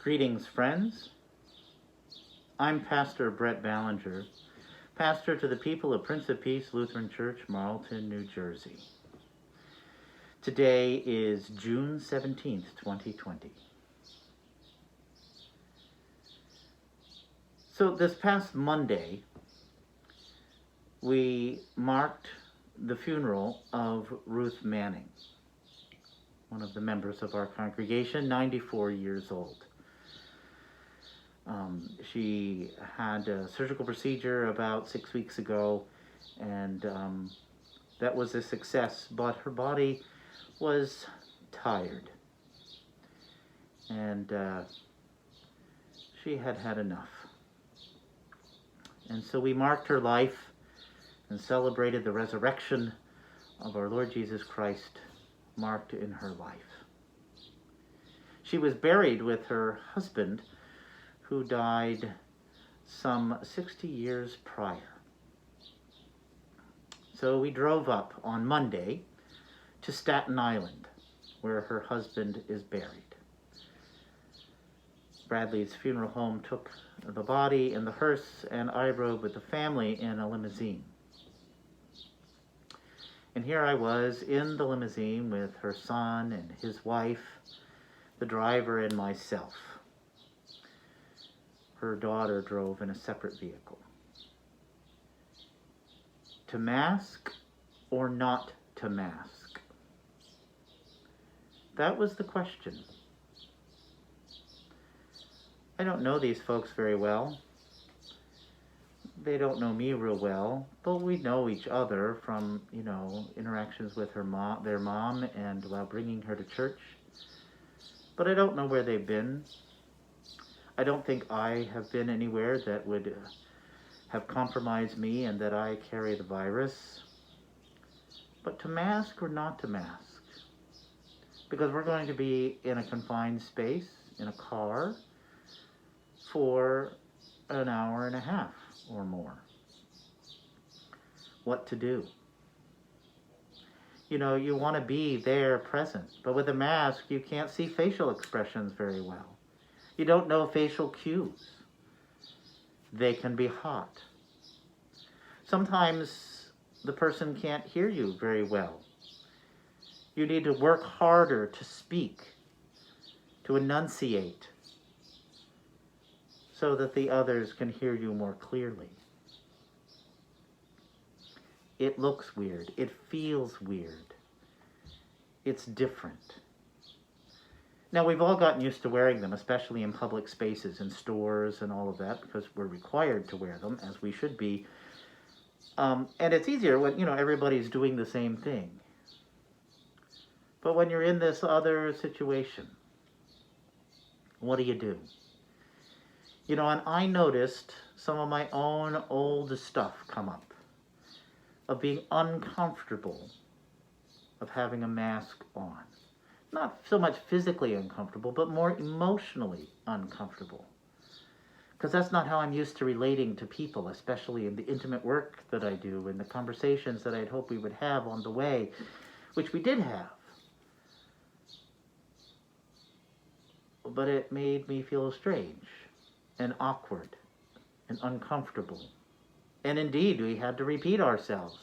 Greetings, friends. I'm Pastor Brett Ballinger, pastor to the people of Prince of Peace Lutheran Church, Marlton, New Jersey. Today is June 17th, 2020. So this past Monday, we marked the funeral of Ruth Manning, one of the members of our congregation, 94 years old. She had a surgical procedure about 6 weeks ago, and that was a success, but her body was tired, and she had had enough. And so we marked her life and celebrated the resurrection of our Lord Jesus Christ marked in her life. She was buried with her husband, who died some 60 years prior. So we drove up on Monday to Staten Island, where her husband is buried. Bradley's funeral home took the body in the hearse, and I rode with the family in a limousine. And here I was in the limousine with her son and his wife, the driver, and myself. Her daughter drove in a separate vehicle. To mask or not to mask? That was the question. I don't know these folks very well. They don't know me real well, but we know each other from, interactions with their mom and while bringing her to church. But I don't know where they've been. I don't think I have been anywhere that would have compromised me and that I carry the virus. But to mask or not to mask? Because we're going to be in a confined space, in a car, for an hour and a half or more. What to do? You want to be there present, but with a mask, you can't see facial expressions very well. You don't know facial cues. They can be hot. Sometimes the person can't hear you very well. You need to work harder to speak, to enunciate, so that the others can hear you more clearly. It looks weird. It feels weird. It's different. Now, we've all gotten used to wearing them, especially in public spaces, in stores and all of that, because we're required to wear them, as we should be. And it's easier when, everybody's doing the same thing. But when you're in this other situation, what do? And I noticed some of my own old stuff come up, of being uncomfortable of having a mask on. Not so much physically uncomfortable, but more emotionally uncomfortable. Because that's not how I'm used to relating to people, especially in the intimate work that I do and the conversations that I'd hoped we would have on the way, which we did have. But it made me feel strange and awkward and uncomfortable. And indeed, we had to repeat ourselves.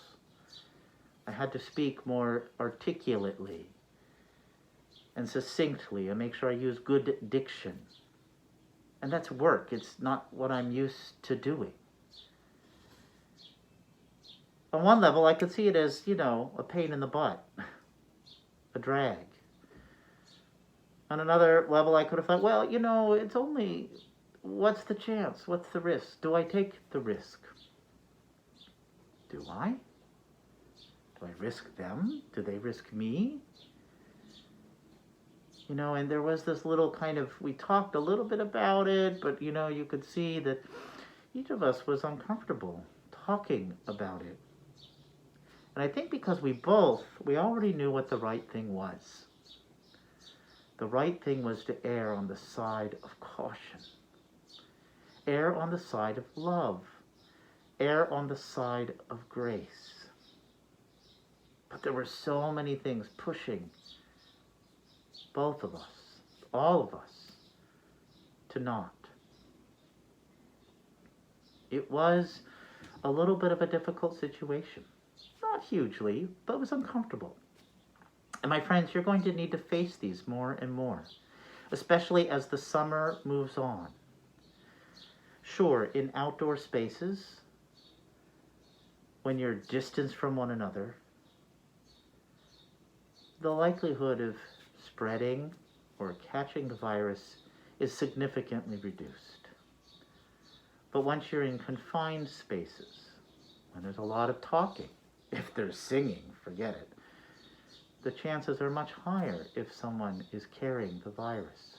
I had to speak more articulately and succinctly, and make sure I use good diction. And that's work. It's not what I'm used to doing. On one level, I could see it as, a pain in the butt, a drag. On another level, I could have thought, well, it's only, what's the chance? What's the risk? Do I take the risk? Do I? Do I risk them? Do they risk me? And there was this little we talked a little bit about it, but, you could see that each of us was uncomfortable talking about it. And I think because we already knew what the right thing was. The right thing was to err on the side of caution. Err on the side of love. Err on the side of grace. But there were so many things pushing both of us, all of us, to not. It was a little bit of a difficult situation. Not hugely, but it was uncomfortable. And my friends, you're going to need to face these more and more, especially as the summer moves on. Sure, in outdoor spaces, when you're distanced from one another, the likelihood of spreading or catching the virus is significantly reduced. But once you're in confined spaces, when there's a lot of talking, if there's singing, forget it, the chances are much higher if someone is carrying the virus.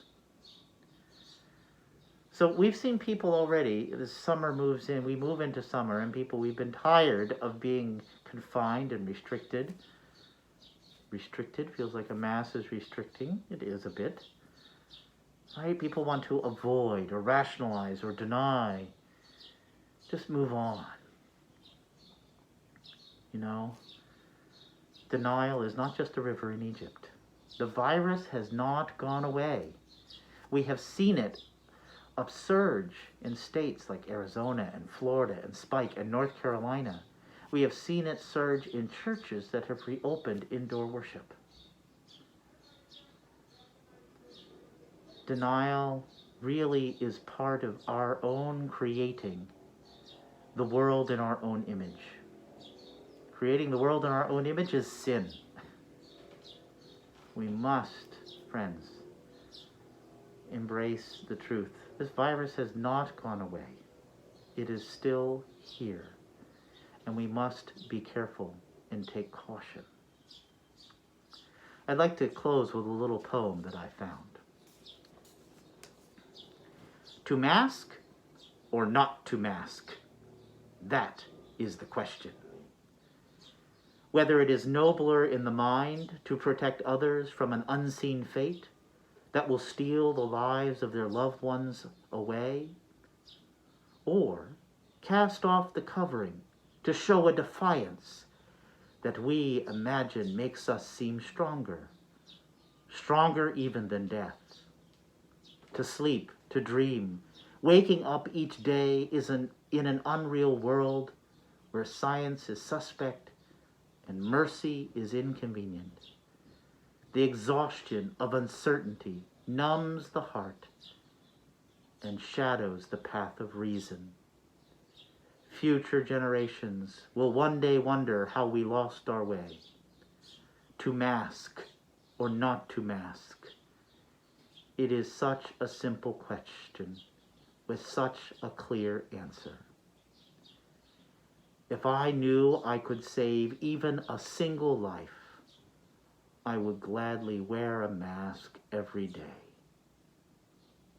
So we've seen people already, the summer moves in, we move into summer, and we've been tired of being confined and restricted. Restricted feels like a mass is restricting. It is a bit. Right? People want to avoid or rationalize or deny. Just move on. You know, denial is not just a river in Egypt. The virus has not gone away. We have seen it upsurge in states like Arizona and Florida and Spike and North Carolina. We have seen it surge in churches that have reopened indoor worship. Denial really is part of our own creating the world in our own image. Creating the world in our own image is sin. We must, friends, embrace the truth. This virus has not gone away. It is still here. And we must be careful and take caution. I'd like to close with a little poem that I found. To mask or not to mask? That is the question. Whether it is nobler in the mind to protect others from an unseen fate that will steal the lives of their loved ones away, or cast off the covering to show a defiance that we imagine makes us seem stronger, stronger even than death. To sleep, to dream, waking up each day is in an unreal world where science is suspect and mercy is inconvenient. The exhaustion of uncertainty numbs the heart and shadows the path of reason. Future generations will one day wonder how we lost our way. To mask or not to mask? It is such a simple question with such a clear answer. If I knew I could save even a single life, I would gladly wear a mask every day.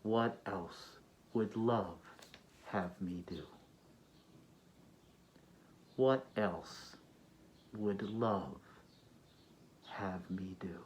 What else would love have me do? What else would love have me do?